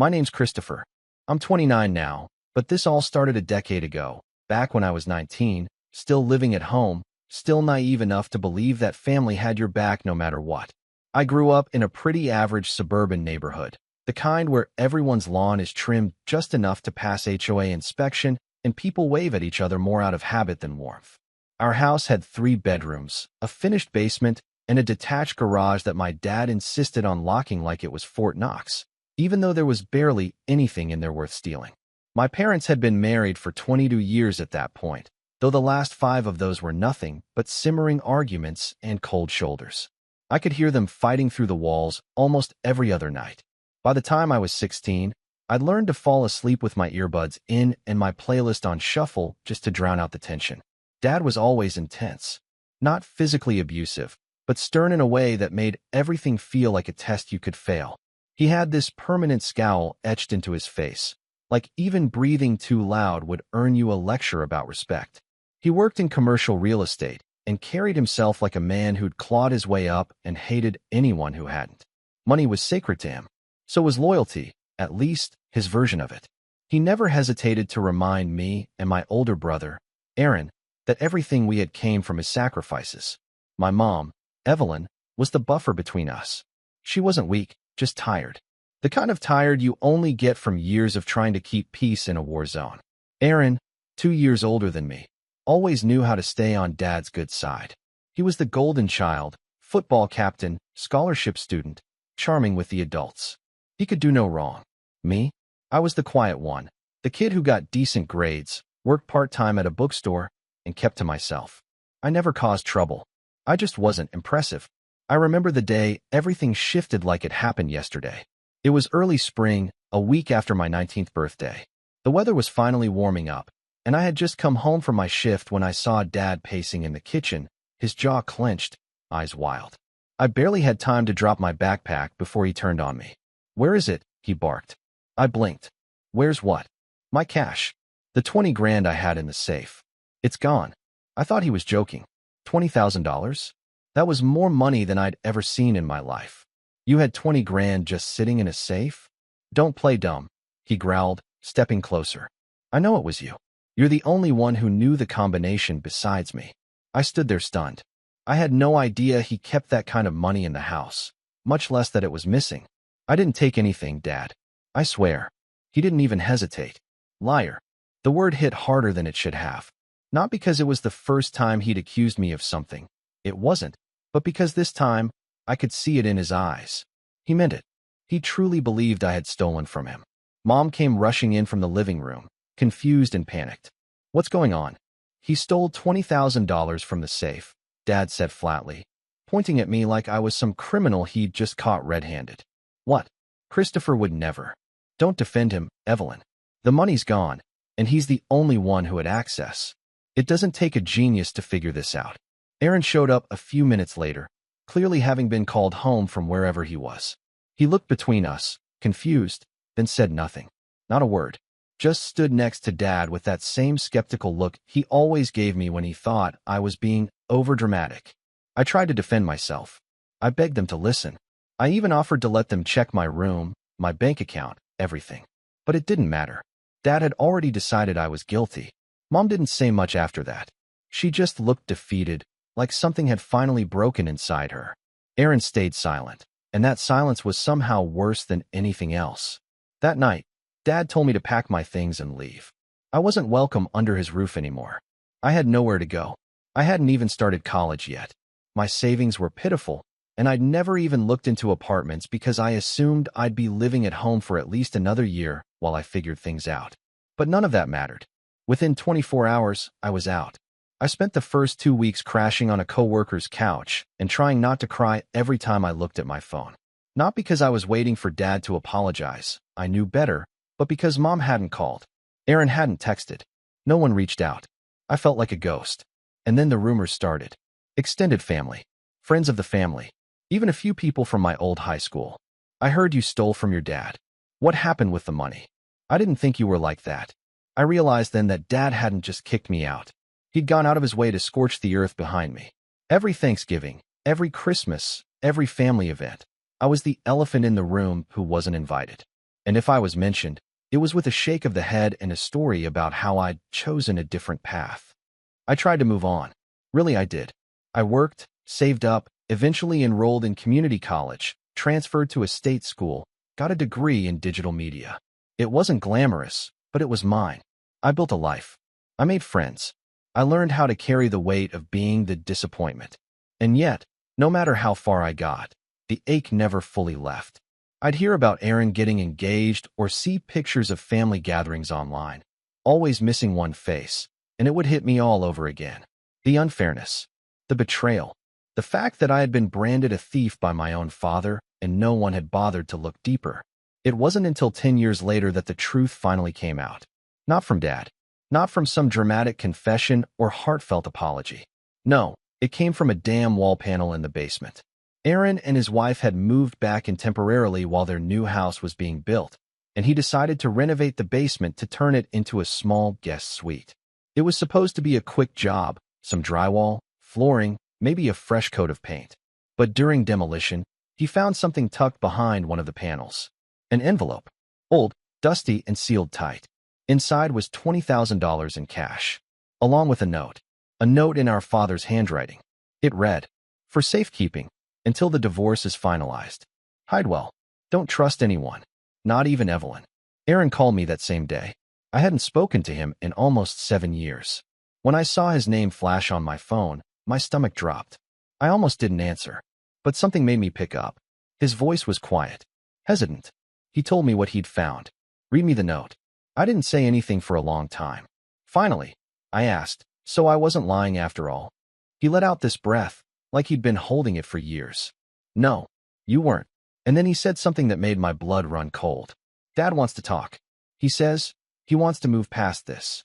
My name's Christopher. I'm 29 now, but this all started a decade ago, back when I was 19, still living at home, still naive enough to believe that family had your back no matter what. I grew up in a pretty average suburban neighborhood, the kind where everyone's lawn is trimmed just enough to pass HOA inspection and people wave at each other more out of habit than warmth. Our house had 3 bedrooms, a finished basement, and a detached garage that my dad insisted on locking like it was Fort Knox, even though there was barely anything in there worth stealing. My parents had been married for 22 years at that point, though the last 5 of those were nothing but simmering arguments and cold shoulders. I could hear them fighting through the walls almost every other night. By the time I was 16, I'd learned to fall asleep with my earbuds in and my playlist on shuffle just to drown out the tension. Dad was always intense, not physically abusive, but stern in a way that made everything feel like a test you could fail. He had this permanent scowl etched into his face, like even breathing too loud would earn you a lecture about respect. He worked in commercial real estate and carried himself like a man who'd clawed his way up and hated anyone who hadn't. Money was sacred to him. So was loyalty, at least his version of it. He never hesitated to remind me and my older brother, Aaron, that everything we had came from his sacrifices. My mom, Evelyn, was the buffer between us. She wasn't weak, just tired. The kind of tired you only get from years of trying to keep peace in a war zone. Aaron, 2 years older than me, always knew how to stay on Dad's good side. He was the golden child, football captain, scholarship student, charming with the adults. He could do no wrong. Me? I was the quiet one, the kid who got decent grades, worked part-time at a bookstore, and kept to myself. I never caused trouble. I just wasn't impressive. I remember the day everything shifted like it happened yesterday. It was early spring, a week after my 19th birthday. The weather was finally warming up, and I had just come home from my shift when I saw Dad pacing in the kitchen, his jaw clenched, eyes wild. I barely had time to drop my backpack before he turned on me. "Where is it?" he barked. I blinked. "Where's what?" "My cash. The 20 grand I had in the safe. It's gone." I thought he was joking. $20,000? That was more money than I'd ever seen in my life. "You had 20 grand just sitting in a safe?" "Don't play dumb," he growled, stepping closer. "I know it was you. You're the only one who knew the combination besides me." I stood there stunned. I had no idea he kept that kind of money in the house, much less that it was missing. "I didn't take anything, Dad. I swear." He didn't even hesitate. Liar. The word hit harder than it should have. Not because it was the first time he'd accused me of something. It wasn't. But because this time, I could see it in his eyes. He meant it. He truly believed I had stolen from him. Mom came rushing in from the living room, confused and panicked. "What's going on?" "He stole $20,000 from the safe," Dad said flatly, pointing at me like I was some criminal he'd just caught red-handed. "What?" "Christopher would never." "Don't defend him, Evelyn. The money's gone, and he's the only one who had access. It doesn't take a genius to figure this out." Aaron showed up a few minutes later, clearly having been called home from wherever he was. He looked between us, confused, then said nothing. Not a word. Just stood next to Dad with that same skeptical look he always gave me when he thought I was being overdramatic. I tried to defend myself. I begged them to listen. I even offered to let them check my room, my bank account, everything. But it didn't matter. Dad had already decided I was guilty. Mom didn't say much after that. She just looked defeated, like something had finally broken inside her. Aaron stayed silent, and that silence was somehow worse than anything else. That night, Dad told me to pack my things and leave. I wasn't welcome under his roof anymore. I had nowhere to go. I hadn't even started college yet. My savings were pitiful, and I'd never even looked into apartments because I assumed I'd be living at home for at least another year while I figured things out. But none of that mattered. Within 24 hours, I was out. I spent the first 2 weeks crashing on a coworker's couch and trying not to cry every time I looked at my phone. Not because I was waiting for Dad to apologize. I knew better, but because Mom hadn't called. Aaron hadn't texted. No one reached out. I felt like a ghost. And then the rumors started. Extended family. Friends of the family. Even a few people from my old high school. "I heard you stole from your dad. What happened with the money?" "I didn't think you were like that." I realized then that Dad hadn't just kicked me out. He'd gone out of his way to scorch the earth behind me. Every Thanksgiving, every Christmas, every family event, I was the elephant in the room who wasn't invited. And if I was mentioned, it was with a shake of the head and a story about how I'd chosen a different path. I tried to move on. Really, I did. I worked, saved up, eventually enrolled in community college, transferred to a state school, got a degree in digital media. It wasn't glamorous, but it was mine. I built a life. I made friends. I learned how to carry the weight of being the disappointment. And yet, no matter how far I got, the ache never fully left. I'd hear about Aaron getting engaged or see pictures of family gatherings online, always missing one face, and it would hit me all over again. The unfairness, the betrayal, the fact that I had been branded a thief by my own father and no one had bothered to look deeper. It wasn't until 10 years later that the truth finally came out. Not from Dad. Not from some dramatic confession or heartfelt apology. No, it came from a damn wall panel in the basement. Aaron and his wife had moved back in temporarily while their new house was being built, and he decided to renovate the basement to turn it into a small guest suite. It was supposed to be a quick job, some drywall, flooring, maybe a fresh coat of paint. But during demolition, he found something tucked behind one of the panels. An envelope. Old, dusty, and sealed tight. Inside was $20,000 in cash, along with a note. A note in our father's handwriting. It read, "For safekeeping, until the divorce is finalized. Hide well. Don't trust anyone. Not even Evelyn." Aaron called me that same day. I hadn't spoken to him in almost 7 years. When I saw his name flash on my phone, my stomach dropped. I almost didn't answer, but something made me pick up. His voice was quiet, hesitant. He told me what he'd found. "Read me the note." I didn't say anything for a long time. Finally, I asked, so I wasn't lying after all. He let out this breath, like he'd been holding it for years. "No, you weren't." And then he said something that made my blood run cold. "Dad wants to talk. He says he wants to move past this."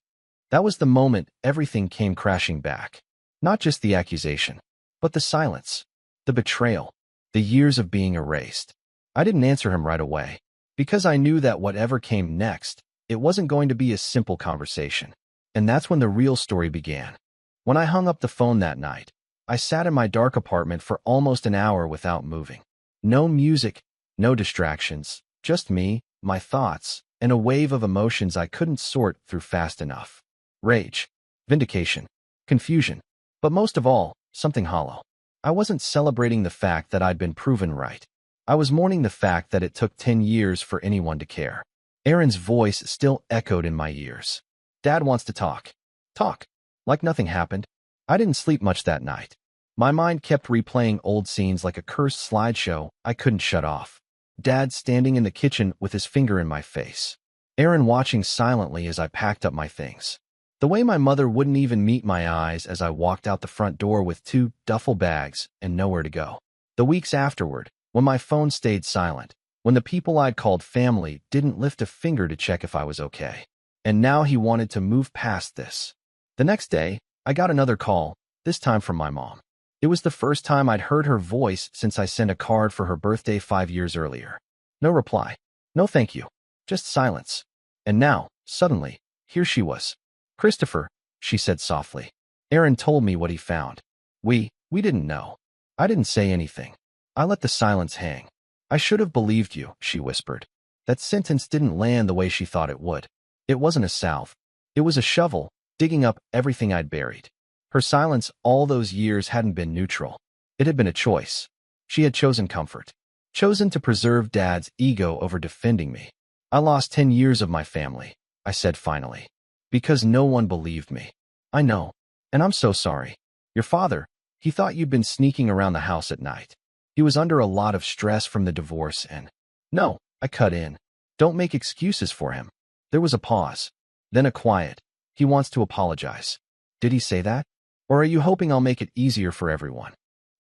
That was the moment everything came crashing back. Not just the accusation, but the silence, the betrayal, the years of being erased. I didn't answer him right away, because I knew that whatever came next, it wasn't going to be a simple conversation. And that's when the real story began. When I hung up the phone that night, I sat in my dark apartment for almost an hour without moving. No music, no distractions, just me, my thoughts, and a wave of emotions I couldn't sort through fast enough. Rage, vindication, confusion, but most of all, something hollow. I wasn't celebrating the fact that I'd been proven right. I was mourning the fact that it took 10 years for anyone to care. Aaron's voice still echoed in my ears. "Dad wants to talk." Talk. Like nothing happened. I didn't sleep much that night. My mind kept replaying old scenes like a cursed slideshow I couldn't shut off. Dad standing in the kitchen with his finger in my face. Aaron watching silently as I packed up my things. The way my mother wouldn't even meet my eyes as I walked out the front door with 2 duffel bags and nowhere to go. The weeks afterward, when my phone stayed silent, when the people I'd called family didn't lift a finger to check if I was okay. And now he wanted to move past this. The next day, I got another call, this time from my mom. It was the first time I'd heard her voice since I sent a card for her birthday 5 years earlier. No reply. No thank you. Just silence. And now, suddenly, here she was. "Christopher," she said softly. "Aaron told me what he found. We didn't know." I didn't say anything. I let the silence hang. "I should have believed you," she whispered. That sentence didn't land the way she thought it would. It wasn't a salve. It was a shovel, digging up everything I'd buried. Her silence all those years hadn't been neutral. It had been a choice. She had chosen comfort. Chosen to preserve Dad's ego over defending me. "I lost 10 years of my family," I said finally. "Because no one believed me." "I know. And I'm so sorry. Your father, he thought you'd been sneaking around the house at night. He was under a lot of stress from the divorce and—" "No," I cut in. "Don't make excuses for him." There was a pause. Then a quiet. "He wants to apologize." "Did he say that? Or are you hoping I'll make it easier for everyone?"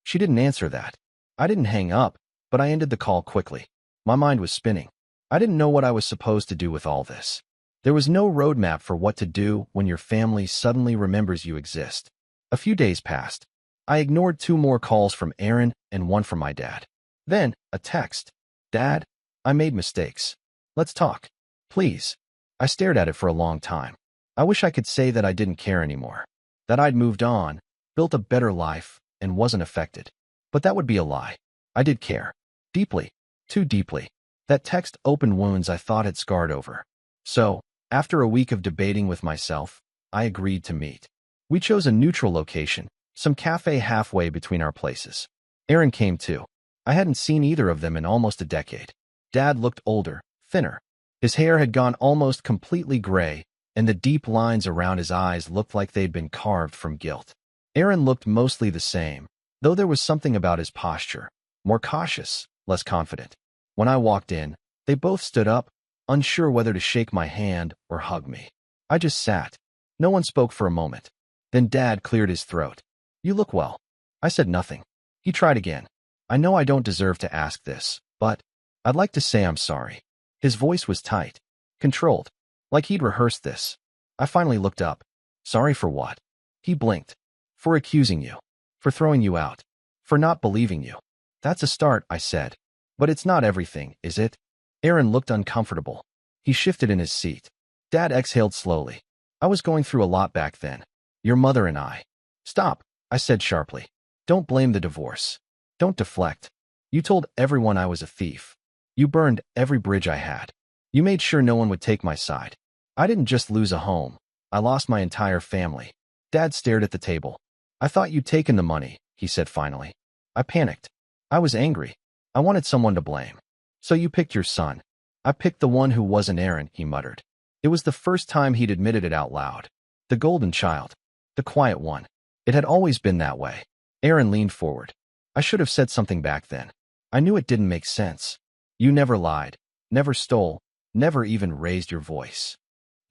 She didn't answer that. I didn't hang up, but I ended the call quickly. My mind was spinning. I didn't know what I was supposed to do with all this. There was no roadmap for what to do when your family suddenly remembers you exist. A few days passed. I ignored 2 more calls from Aaron and 1 from my dad. Then, a text. "Dad, I made mistakes. Let's talk. Please." I stared at it for a long time. I wish I could say that I didn't care anymore. That I'd moved on, built a better life, and wasn't affected. But that would be a lie. I did care. Deeply. Too deeply. That text opened wounds I thought had scarred over. So, after a week of debating with myself, I agreed to meet. We chose a neutral location, some cafe halfway between our places. Aaron came too. I hadn't seen either of them in almost a decade. Dad looked older, thinner. His hair had gone almost completely gray, and the deep lines around his eyes looked like they'd been carved from guilt. Aaron looked mostly the same, though there was something about his posture, more cautious, less confident. When I walked in, they both stood up, unsure whether to shake my hand or hug me. I just sat. No one spoke for a moment. Then Dad cleared his throat. "You look well." I said nothing. He tried again. "I know I don't deserve to ask this, but I'd like to say I'm sorry." His voice was tight, controlled, like he'd rehearsed this. I finally looked up. "Sorry for what?" He blinked. "For accusing you. For throwing you out. For not believing you." "That's a start," I said. "But it's not everything, is it?" Aaron looked uncomfortable. He shifted in his seat. Dad exhaled slowly. "I was going through a lot back then. Your mother and I." "Stop," I said sharply. "Don't blame the divorce. Don't deflect. You told everyone I was a thief. You burned every bridge I had. You made sure no one would take my side. I didn't just lose a home. I lost my entire family." Dad stared at the table. "I thought you'd taken the money," he said finally. I panicked. I was angry. I wanted someone to blame. "So you picked your son." "I picked the one who wasn't Aaron," he muttered. It was the first time he'd admitted it out loud. The golden child. The quiet one. It had always been that way. Aaron leaned forward. "I should have said something back then. I knew it didn't make sense. You never lied, never stole, never even raised your voice."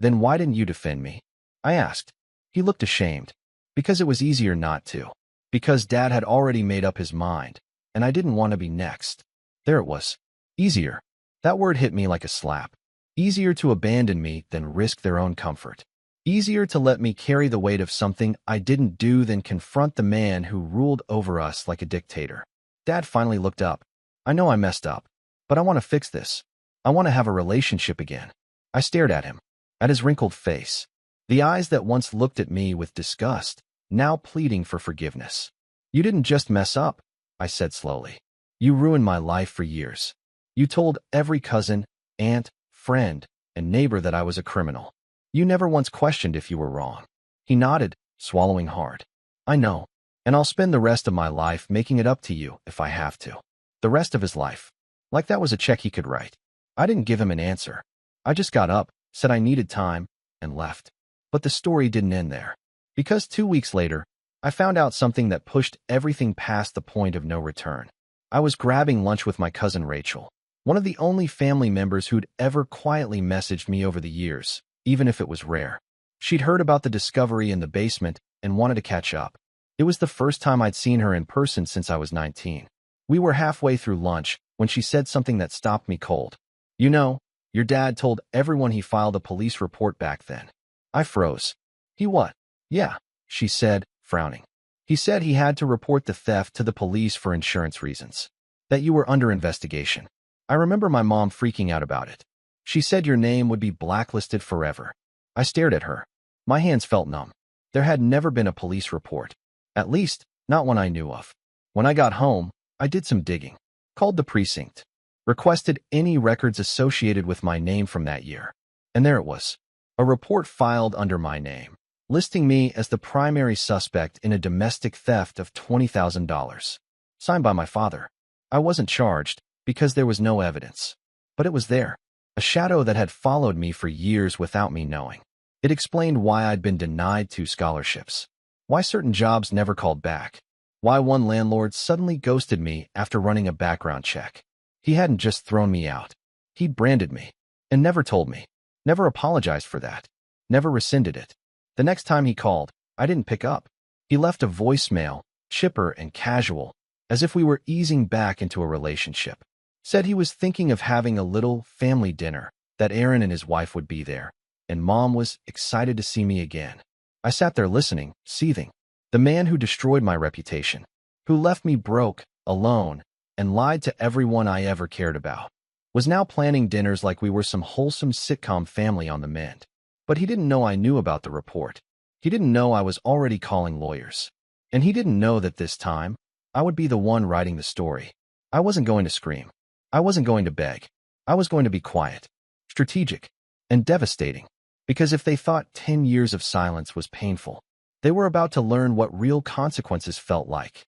"Then why didn't you defend me?" I asked. He looked ashamed. "Because it was easier not to. Because Dad had already made up his mind, and I didn't want to be next." There it was. Easier. That word hit me like a slap. Easier to abandon me than risk their own comfort. Easier to let me carry the weight of something I didn't do than confront the man who ruled over us like a dictator. Dad finally looked up. "I know I messed up, but I want to fix this. I want to have a relationship again." I stared at him, at his wrinkled face, the eyes that once looked at me with disgust, now pleading for forgiveness. "You didn't just mess up," I said slowly. "You ruined my life for years. You told every cousin, aunt, friend, and neighbor that I was a criminal. You never once questioned if you were wrong." He nodded, swallowing hard. "I know, and I'll spend the rest of my life making it up to you if I have to." The rest of his life. Like that was a check he could write. I didn't give him an answer. I just got up, said I needed time, and left. But the story didn't end there. Because 2 weeks later, I found out something that pushed everything past the point of no return. I was grabbing lunch with my cousin Rachel, one of the only family members who'd ever quietly messaged me over the years, even if it was rare. She'd heard about the discovery in the basement and wanted to catch up. It was the first time I'd seen her in person since I was 19. We were halfway through lunch when she said something that stopped me cold. "You know, your dad told everyone he filed a police report back then." I froze. "He what?" "Yeah," she said, frowning. "He said he had to report the theft to the police for insurance reasons. That you were under investigation." I remember my mom freaking out about it. She said your name would be blacklisted forever. I stared at her. My hands felt numb. There had never been a police report. At least, not one I knew of. When I got home, I did some digging. Called the precinct. Requested any records associated with my name from that year. And there it was. A report filed under my name, listing me as the primary suspect in a domestic theft of $20,000. Signed by my father. I wasn't charged, because there was no evidence. But it was there. A shadow that had followed me for years without me knowing. It explained why I'd been denied 2 scholarships. Why certain jobs never called back. Why one landlord suddenly ghosted me after running a background check. He hadn't just thrown me out. He'd branded me. And never told me. Never apologized for that. Never rescinded it. The next time he called, I didn't pick up. He left a voicemail, chipper and casual, as if we were easing back into a relationship. Said he was thinking of having a little family dinner, that Aaron and his wife would be there, and Mom was excited to see me again. I sat there listening, seething. The man who destroyed my reputation, who left me broke, alone, and lied to everyone I ever cared about, was now planning dinners like we were some wholesome sitcom family on the mend. But he didn't know I knew about the report. He didn't know I was already calling lawyers. And he didn't know that this time, I would be the one writing the story. I wasn't going to scream. I wasn't going to beg. I was going to be quiet, strategic, and devastating. Because if they thought 10 years of silence was painful, they were about to learn what real consequences felt like.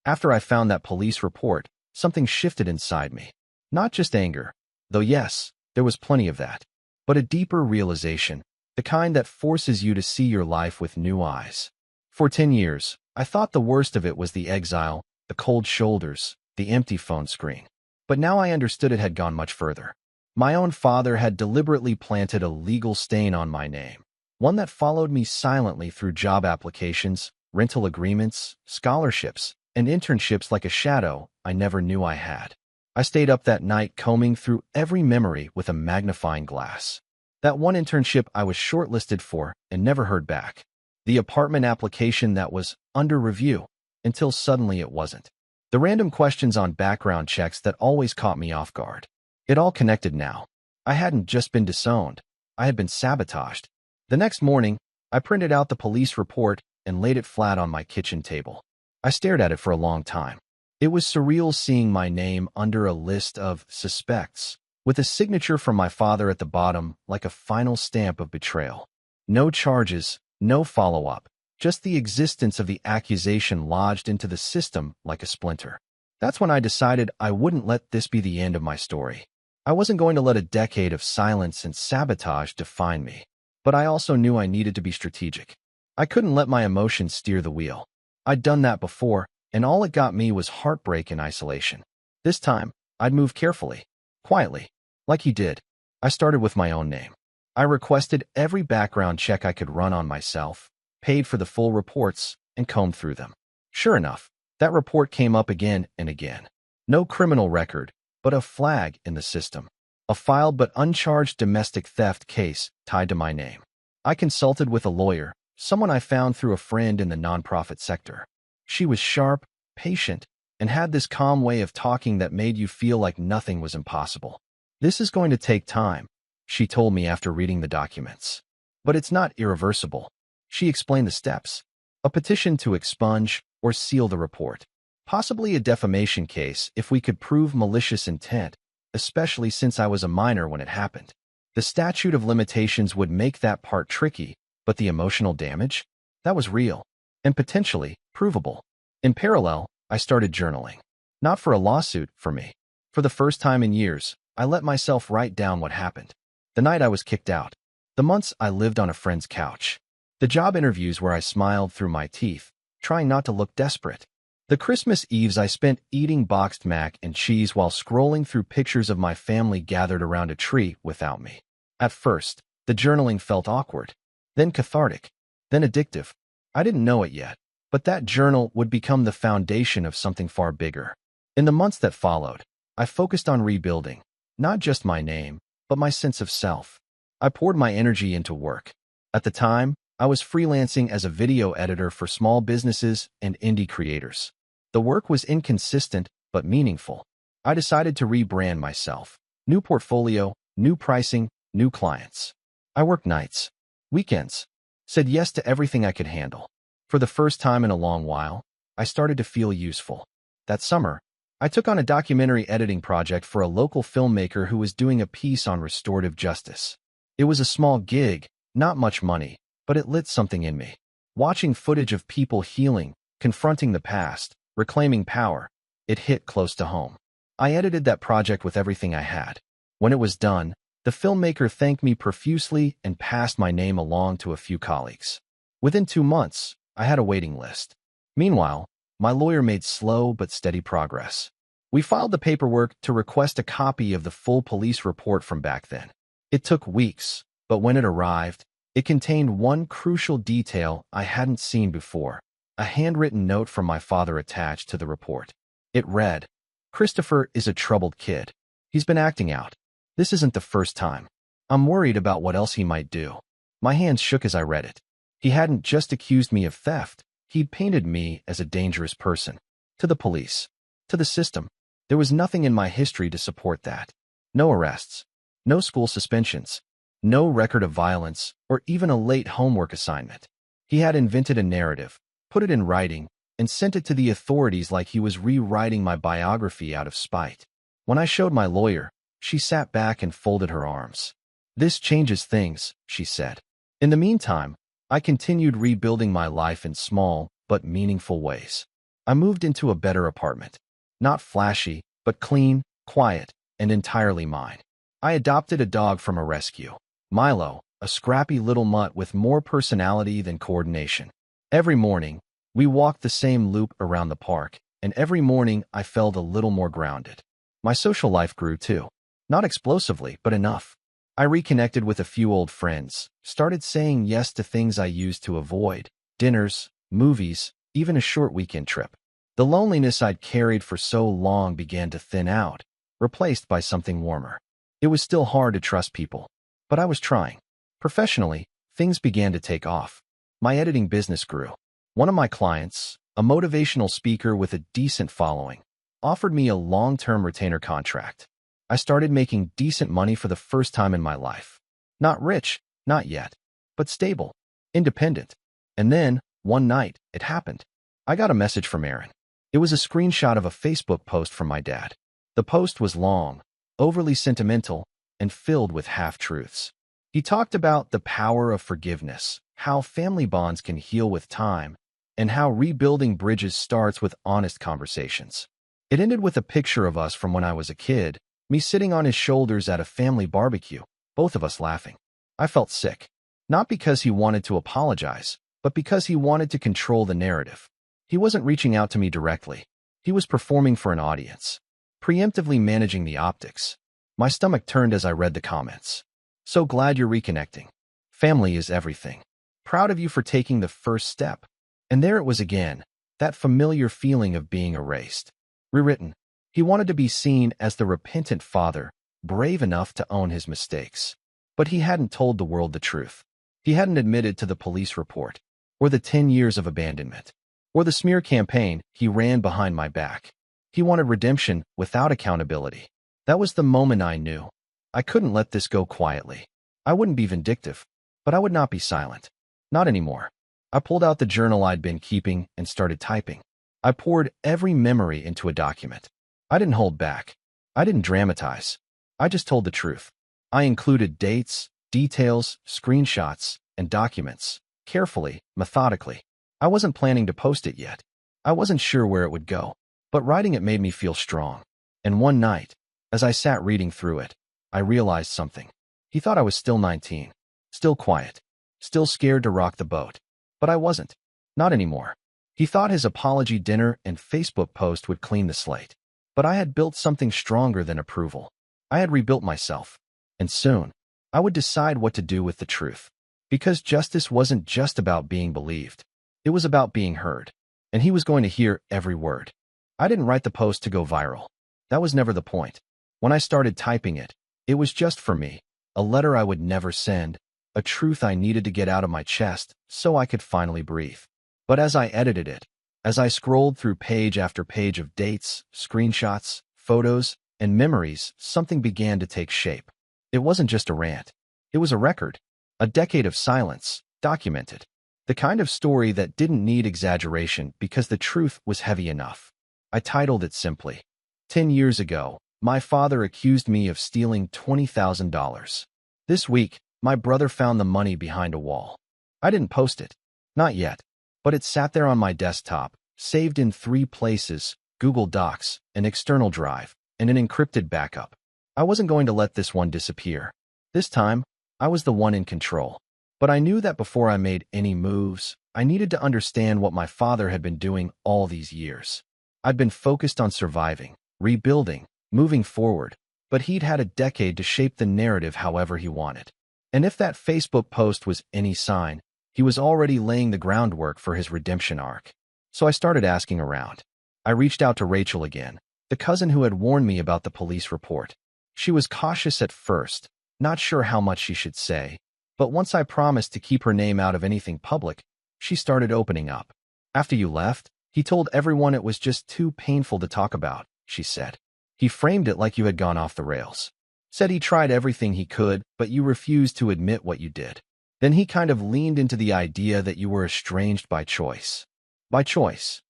After I found that police report, something shifted inside me. Not just anger, though yes, there was plenty of that, but a deeper realization, the kind that forces you to see your life with new eyes. For 10 years, I thought the worst of it was the exile, the cold shoulders, the empty phone screen. But now I understood it had gone much further. My own father had deliberately planted a legal stain on my name, one that followed me silently through job applications, rental agreements, scholarships, and internships like a shadow I never knew I had. I stayed up that night combing through every memory with a magnifying glass. That one internship I was shortlisted for and never heard back. The apartment application that was under review, until suddenly it wasn't. The random questions on background checks that always caught me off guard. It all connected now. I hadn't just been disowned, I had been sabotaged. The next morning, I printed out the police report and laid it flat on my kitchen table. I stared at it for a long time. It was surreal seeing my name under a list of suspects, with a signature from my father at the bottom like a final stamp of betrayal. No charges, no follow-up, just the existence of the accusation lodged into the system like a splinter. That's when I decided I wouldn't let this be the end of my story. I wasn't going to let a decade of silence and sabotage define me, but I also knew I needed to be strategic. I couldn't let my emotions steer the wheel. I'd done that before, and all it got me was heartbreak and isolation. This time, I'd move carefully, quietly, like he did. I started with my own name. I requested every background check I could run on myself, paid for the full reports, and combed through them. Sure enough, that report came up again and again. No criminal record, but a flag in the system. A filed but uncharged domestic theft case tied to my name. I consulted with a lawyer, someone I found through a friend in the nonprofit sector. She was sharp, patient, and had this calm way of talking that made you feel like nothing was impossible. This is going to take time, she told me after reading the documents. But it's not irreversible. She explained the steps. A petition to expunge or seal the report. Possibly a defamation case if we could prove malicious intent, especially since I was a minor when it happened. The statute of limitations would make that part tricky, but the emotional damage? That was real, and potentially provable. In parallel, I started journaling. Not for a lawsuit, for me. For the first time in years, I let myself write down what happened. The night I was kicked out. The months I lived on a friend's couch. The job interviews where I smiled through my teeth, trying not to look desperate. The Christmas Eves I spent eating boxed mac and cheese while scrolling through pictures of my family gathered around a tree without me. At first, the journaling felt awkward, then cathartic, then addictive. I didn't know it yet, but that journal would become the foundation of something far bigger. In the months that followed, I focused on rebuilding, not just my name, but my sense of self. I poured my energy into work. At the time, I was freelancing as a video editor for small businesses and indie creators. The work was inconsistent, but meaningful. I decided to rebrand myself. New portfolio, new pricing, new clients. I worked nights, weekends, said yes to everything I could handle. For the first time in a long while, I started to feel useful. That summer, I took on a documentary editing project for a local filmmaker who was doing a piece on restorative justice. It was a small gig, not much money, but it lit something in me. Watching footage of people healing, confronting the past, reclaiming power, it hit close to home. I edited that project with everything I had. When it was done, the filmmaker thanked me profusely and passed my name along to a few colleagues. Within 2 months, I had a waiting list. Meanwhile, my lawyer made slow but steady progress. We filed the paperwork to request a copy of the full police report from back then. It took weeks, but when it arrived, it contained one crucial detail I hadn't seen before. A handwritten note from my father attached to the report. It read, "Christopher is a troubled kid. He's been acting out. This isn't the first time. I'm worried about what else he might do." My hands shook as I read it. He hadn't just accused me of theft. He'd painted me as a dangerous person. To the police. To the system. There was nothing in my history to support that. No arrests. No school suspensions. No record of violence, or even a late homework assignment. He had invented a narrative, put it in writing, and sent it to the authorities like he was rewriting my biography out of spite. When I showed my lawyer, She sat back and folded her arms. "This changes things," she said. In the meantime, I continued rebuilding my life in small but meaningful ways. I moved into a better apartment. Not flashy, but clean, quiet, and entirely mine. I adopted a dog from a rescue. Milo, a scrappy little mutt with more personality than coordination. Every morning, we walked the same loop around the park, and every morning I felt a little more grounded. My social life grew too. Not explosively, but enough. I reconnected with a few old friends, started saying yes to things I used to avoid, dinners, movies, even a short weekend trip. The loneliness I'd carried for so long began to thin out, replaced by something warmer. It was still hard to trust people, but I was trying. Professionally, things began to take off. My editing business grew. One of my clients, a motivational speaker with a decent following, offered me a long-term retainer contract. I started making decent money for the first time in my life. Not rich, not yet, but stable, independent. And then, one night, it happened. I got a message from Aaron. It was a screenshot of a Facebook post from my dad. The post was long, overly sentimental, and filled with half-truths. He talked about the power of forgiveness, how family bonds can heal with time, and how rebuilding bridges starts with honest conversations. It ended with a picture of us from when I was a kid, me sitting on his shoulders at a family barbecue, both of us laughing. I felt sick. Not because he wanted to apologize, but because he wanted to control the narrative. He wasn't reaching out to me directly. He was performing for an audience, preemptively managing the optics. My stomach turned as I read the comments. "So glad you're reconnecting. Family is everything. Proud of you for taking the first step." And there it was again, that familiar feeling of being erased. Rewritten. He wanted to be seen as the repentant father, brave enough to own his mistakes. But he hadn't told the world the truth. He hadn't admitted to the police report, or the 10 years of abandonment, or the smear campaign he ran behind my back. He wanted redemption without accountability. That was the moment I knew. I couldn't let this go quietly. I wouldn't be vindictive, but I would not be silent. Not anymore. I pulled out the journal I'd been keeping and started typing. I poured every memory into a document. I didn't hold back. I didn't dramatize. I just told the truth. I included dates, details, screenshots, and documents, carefully, methodically. I wasn't planning to post it yet. I wasn't sure where it would go, but writing it made me feel strong. And one night, as I sat reading through it, I realized something. He thought I was still 19, still quiet, still scared to rock the boat. But I wasn't. Not anymore. He thought his apology dinner and Facebook post would clean the slate. But I had built something stronger than approval. I had rebuilt myself. And soon, I would decide what to do with the truth. Because justice wasn't just about being believed. It was about being heard. And he was going to hear every word. I didn't write the post to go viral. That was never the point. When I started typing it, it was just for me. A letter I would never send. A truth I needed to get out of my chest so I could finally breathe. But as I edited it, as I scrolled through page after page of dates, screenshots, photos, and memories, something began to take shape. It wasn't just a rant. It was a record. A decade of silence, documented. The kind of story that didn't need exaggeration because the truth was heavy enough. I titled it simply, 10 years ago, my father accused me of stealing $20,000. This week, my brother found the money behind a wall. I didn't post it. Not yet. But it sat there on my desktop, saved in 3 places, Google Docs, an external drive, and an encrypted backup. I wasn't going to let this one disappear. This time, I was the one in control. But I knew that before I made any moves, I needed to understand what my father had been doing all these years. I'd been focused on surviving, rebuilding, moving forward, but he'd had a decade to shape the narrative however he wanted. And if that Facebook post was any sign, he was already laying the groundwork for his redemption arc. So I started asking around. I reached out to Rachel again, the cousin who had warned me about the police report. She was cautious at first, not sure how much she should say, but once I promised to keep her name out of anything public, she started opening up. "After you left, he told everyone it was just too painful to talk about," she said. "He framed it like you had gone off the rails. Said he tried everything he could, but you refused to admit what you did. Then he kind of leaned into the idea that you were estranged by choice." "By choice?"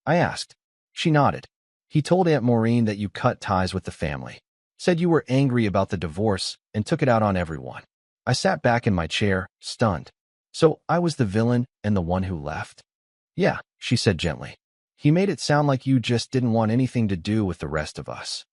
I asked. She nodded. "He told Aunt Maureen that you cut ties with the family. Said you were angry about the divorce and took it out on everyone. I sat back in my chair, stunned. So I was the villain and the one who left? Yeah, she said gently. He made it sound like you just didn't want anything to do with the rest of us.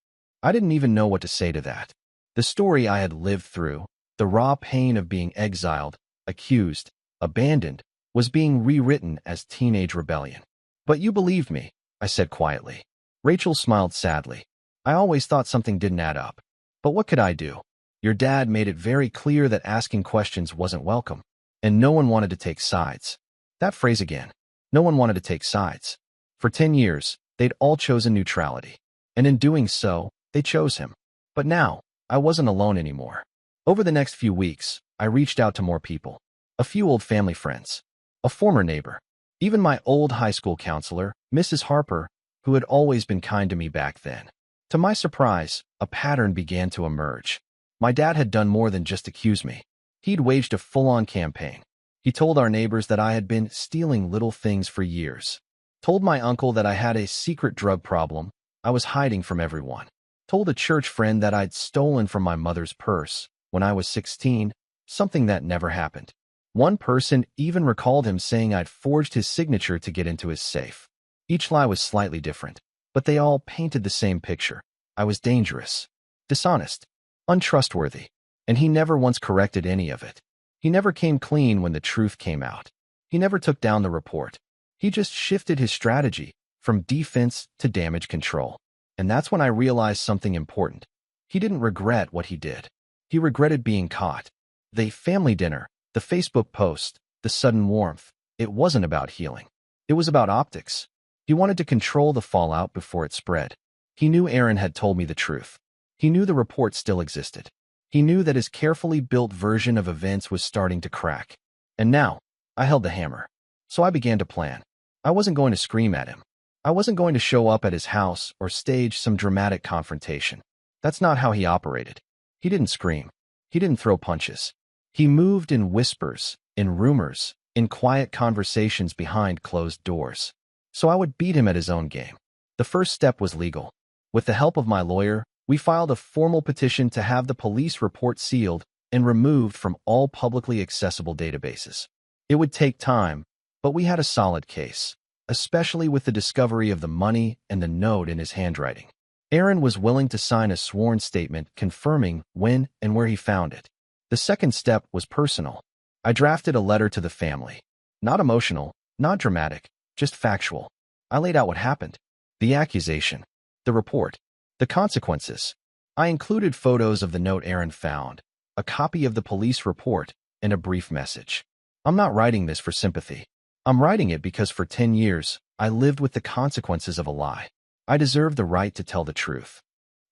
I didn't even know what to say to that. The story I had lived through, the raw pain of being exiled, accused, abandoned, was being rewritten as teenage rebellion. But you believed me, I said quietly. Rachel smiled sadly. I always thought something didn't add up. But what could I do? Your dad made it very clear that asking questions wasn't welcome, and no one wanted to take sides. That phrase again. No one wanted to take sides. For 10 years, they'd all chosen neutrality. And in doing so, they chose him. But now, I wasn't alone anymore. Over the next few weeks, I reached out to more people. A few old family friends. A former neighbor. Even my old high school counselor, Mrs. Harper, who had always been kind to me back then. To my surprise, a pattern began to emerge. My dad had done more than just accuse me. He'd waged a full-on campaign. He told our neighbors that I had been stealing little things for years. Told my uncle that I had a secret drug problem I was hiding from everyone. Told a church friend that I'd stolen from my mother's purse when I was 16, something that never happened. One person even recalled him saying I'd forged his signature to get into his safe. Each lie was slightly different, but they all painted the same picture. I was dangerous, dishonest, untrustworthy, and he never once corrected any of it. He never came clean when the truth came out. He never took down the report. He just shifted his strategy from defense to damage control. And that's when I realized something important. He didn't regret what he did. He regretted being caught. The family dinner, the Facebook post, the sudden warmth. It wasn't about healing. It was about optics. He wanted to control the fallout before it spread. He knew Aaron had told me the truth. He knew the report still existed. He knew that his carefully built version of events was starting to crack. And now, I held the hammer. So I began to plan. I wasn't going to scream at him. I wasn't going to show up at his house or stage some dramatic confrontation. That's not how he operated. He didn't scream. He didn't throw punches. He moved in whispers, in rumors, in quiet conversations behind closed doors. So I would beat him at his own game. The first step was legal. With the help of my lawyer, we filed a formal petition to have the police report sealed and removed from all publicly accessible databases. It would take time, but we had a solid case, especially with the discovery of the money and the note in his handwriting. Aaron was willing to sign a sworn statement confirming when and where he found it. The second step was personal. I drafted a letter to the family. Not emotional, not dramatic, just factual. I laid out what happened. The accusation. The report. The consequences. I included photos of the note Aaron found, a copy of the police report, and a brief message. I'm not writing this for sympathy. I'm writing it because for 10 years, I lived with the consequences of a lie. I deserve the right to tell the truth.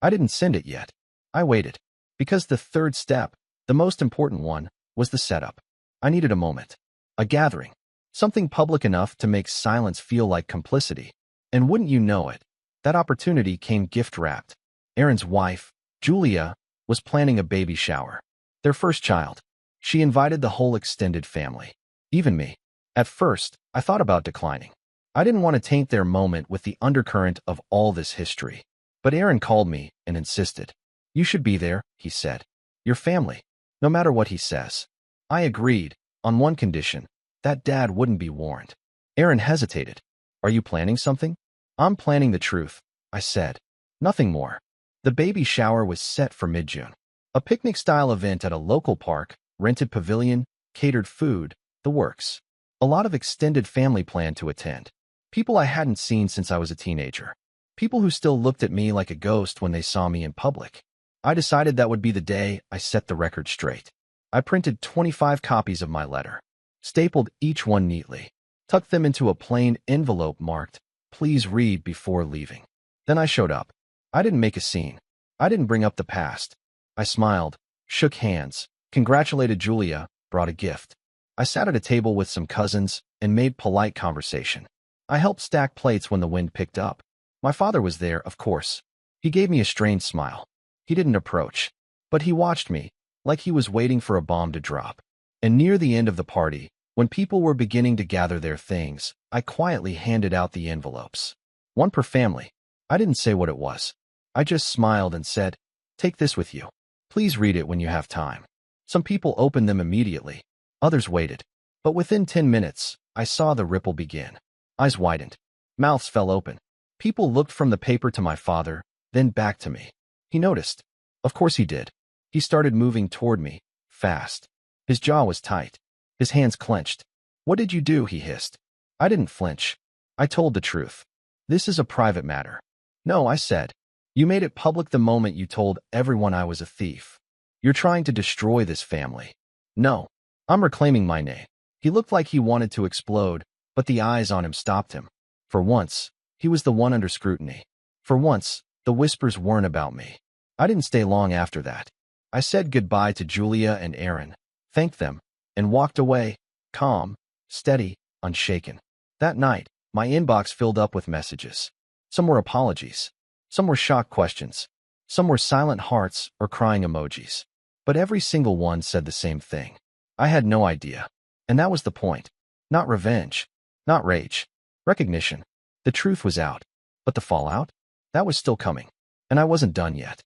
I didn't send it yet. I waited. Because the third step, the most important one, was the setup. I needed a moment. A gathering. Something public enough to make silence feel like complicity. And wouldn't you know it, that opportunity came gift-wrapped. Aaron's wife, Julia, was planning a baby shower. Their first child. She invited the whole extended family. Even me. At first, I thought about declining. I didn't want to taint their moment with the undercurrent of all this history. But Aaron called me and insisted. You should be there, he said. Your family. No matter what he says. I agreed, on one condition, that Dad wouldn't be warned. Aaron hesitated. Are you planning something? I'm planning the truth, I said. Nothing more. The baby shower was set for mid-June. A picnic-style event at a local park, rented pavilion, catered food, the works. A lot of extended family planned to attend. People I hadn't seen since I was a teenager. People who still looked at me like a ghost when they saw me in public. I decided that would be the day I set the record straight. I printed 25 copies of my letter, stapled each one neatly, tucked them into a plain envelope marked, "Please read before leaving." Then I showed up. I didn't make a scene. I didn't bring up the past. I smiled, shook hands, congratulated Julia, brought a gift. I sat at a table with some cousins and made polite conversation. I helped stack plates when the wind picked up. My father was there, of course. He gave me a strained smile. He didn't approach, but he watched me, like he was waiting for a bomb to drop. And near the end of the party, when people were beginning to gather their things, I quietly handed out the envelopes. One per family. I didn't say what it was. I just smiled and said, Take this with you. Please read it when you have time. Some people opened them immediately. Others waited. But within 10 minutes, I saw the ripple begin. Eyes widened. Mouths fell open. People looked from the paper to my father, then back to me. He noticed. Of course he did. He started moving toward me, fast. His jaw was tight. His hands clenched. "What did you do?" he hissed. I didn't flinch. I told the truth. "This is a private matter." "No," I said. "You made it public the moment you told everyone I was a thief. You're trying to destroy this family." "No. I'm reclaiming my name." He looked like he wanted to explode, but the eyes on him stopped him. For once, he was the one under scrutiny. For once, the whispers weren't about me. I didn't stay long after that. I said goodbye to Julia and Aaron, thanked them, and walked away, calm, steady, unshaken. That night, my inbox filled up with messages. Some were apologies. Some were shocked questions. Some were silent hearts or crying emojis. But every single one said the same thing. I had no idea. And that was the point. Not revenge. Not rage. Recognition. The truth was out. But the fallout? That was still coming. And I wasn't done yet.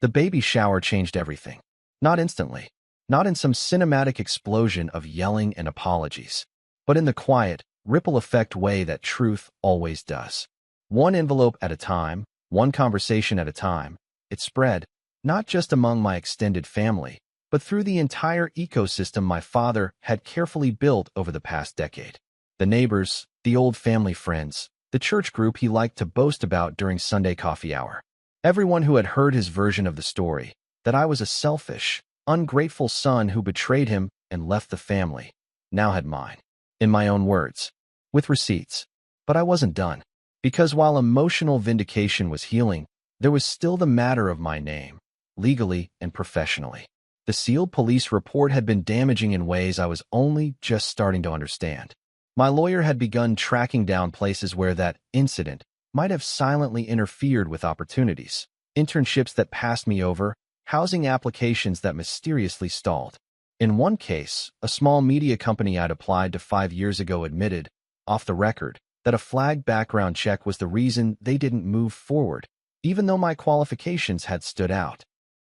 The baby shower changed everything. Not instantly. Not in some cinematic explosion of yelling and apologies. But in the quiet, ripple effect way that truth always does. One envelope at a time, one conversation at a time, it spread, not just among my extended family, but through the entire ecosystem my father had carefully built over the past decade. The neighbors, the old family friends, the church group he liked to boast about during Sunday coffee hour. Everyone who had heard his version of the story, that I was a selfish, ungrateful son who betrayed him and left the family, now had mine. In my own words. With receipts. But I wasn't done. Because while emotional vindication was healing, there was still the matter of my name, legally and professionally. The sealed police report had been damaging in ways I was only just starting to understand. My lawyer had begun tracking down places where that incident might have silently interfered with opportunities, internships that passed me over, housing applications that mysteriously stalled. In one case, a small media company I'd applied to 5 years ago admitted, off the record, that a flagged background check was the reason they didn't move forward, even though my qualifications had stood out.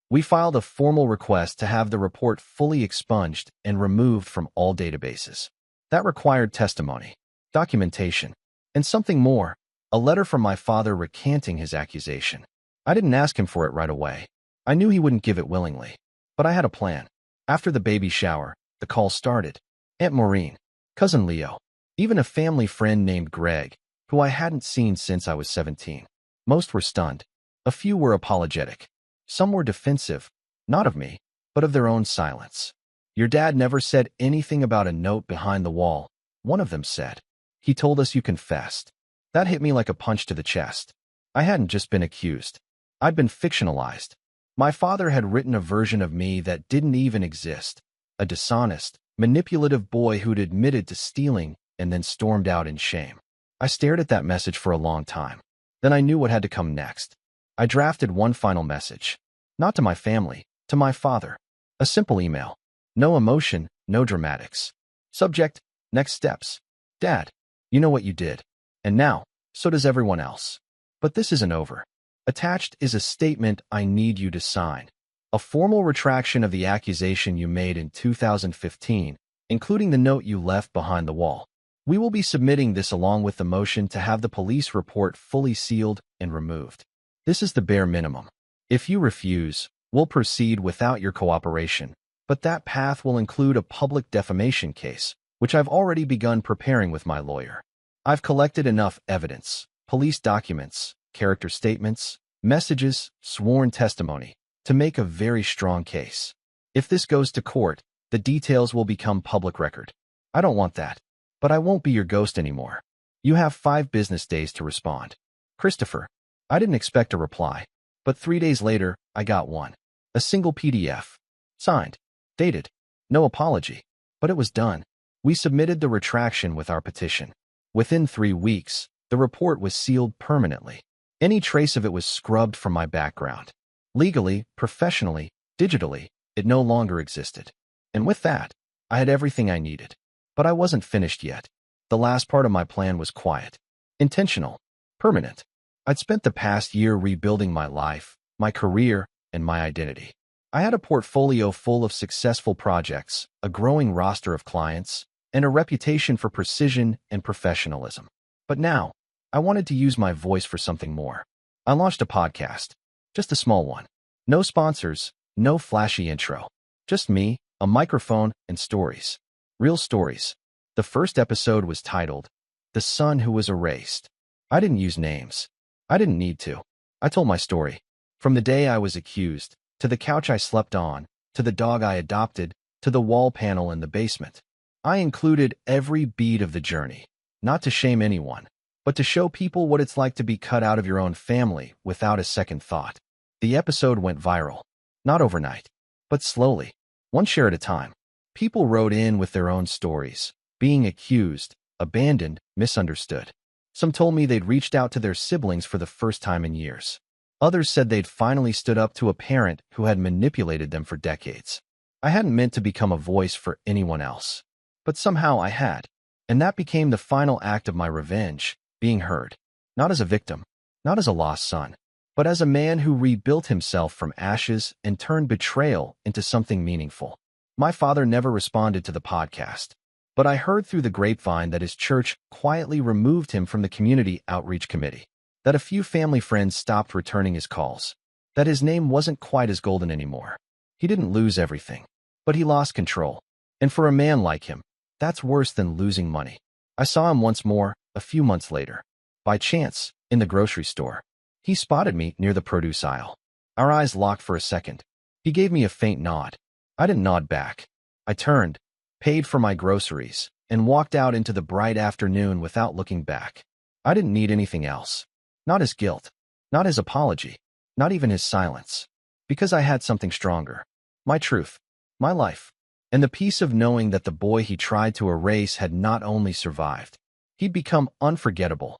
We filed a formal request to have the report fully expunged and removed from all databases. That required testimony, documentation, and something more, a letter from my father recanting his accusation. I didn't ask him for it right away. I knew he wouldn't give it willingly. But I had a plan. After the baby shower, the call started. Aunt Maureen, Cousin Leo, even a family friend named Greg, who I hadn't seen since I was 17. Most were stunned. A few were apologetic. Some were defensive, not of me, but of their own silence. "Your dad never said anything about a note behind the wall," one of them said. "He told us you confessed." That hit me like a punch to the chest. I hadn't just been accused. I'd been fictionalized. My father had written a version of me that didn't even exist. A dishonest, manipulative boy who'd admitted to stealing and then stormed out in shame. I stared at that message for a long time. Then I knew what had to come next. I drafted one final message. Not to my family, to my father. A simple email. No emotion, no dramatics. Subject, next steps. "Dad, you know what you did. And now, so does everyone else. But this isn't over. Attached is a statement I need you to sign. A formal retraction of the accusation you made in 2015, including the note you left behind the wall. We will be submitting this along with the motion to have the police report fully sealed and removed. This is the bare minimum. If you refuse, we'll proceed without your cooperation, but that path will include a public defamation case, which I've already begun preparing with my lawyer. I've collected enough evidence, police documents, character statements, messages, sworn testimony, to make a very strong case. If this goes to court, the details will become public record. I don't want that, but I won't be your ghost anymore. You have 5 business days to respond. Christopher. I didn't expect a reply, but 3 days later, I got one. A single PDF. Signed. Dated. No apology. But it was done. We submitted the retraction with our petition. Within 3 weeks, the report was sealed permanently. Any trace of it was scrubbed from my background. Legally, professionally, digitally, it no longer existed. And with that, I had everything I needed. But I wasn't finished yet. The last part of my plan was quiet, intentional, permanent. I'd spent the past year rebuilding my life, my career, and my identity. I had a portfolio full of successful projects, a growing roster of clients, and a reputation for precision and professionalism. But now, I wanted to use my voice for something more. I launched a podcast, just a small one. No sponsors, no flashy intro. Just me, a microphone, and stories. Real stories. The first episode was titled, "The Son Who Was Erased." I didn't use names. I didn't need to. I told my story. From the day I was accused, to the couch I slept on, to the dog I adopted, to the wall panel in the basement. I included every beat of the journey, not to shame anyone, but to show people what it's like to be cut out of your own family without a second thought. The episode went viral. Not overnight, but slowly, one share at a time. People wrote in with their own stories, being accused, abandoned, misunderstood. Some told me they'd reached out to their siblings for the first time in years. Others said they'd finally stood up to a parent who had manipulated them for decades. I hadn't meant to become a voice for anyone else, but somehow I had. And that became the final act of my revenge, being heard. Not as a victim, not as a lost son, but as a man who rebuilt himself from ashes and turned betrayal into something meaningful. My father never responded to the podcast, but I heard through the grapevine that his church quietly removed him from the community outreach committee, that a few family friends stopped returning his calls, that his name wasn't quite as golden anymore. He didn't lose everything, but he lost control. And for a man like him, that's worse than losing money. I saw him once more, a few months later. By chance, in the grocery store. He spotted me near the produce aisle. Our eyes locked for a second. He gave me a faint nod. I didn't nod back. I turned, paid for my groceries, and walked out into the bright afternoon without looking back. I didn't need anything else. Not his guilt, not his apology, not even his silence. Because I had something stronger. My truth, my life, and the peace of knowing that the boy he tried to erase had not only survived, he'd become unforgettable,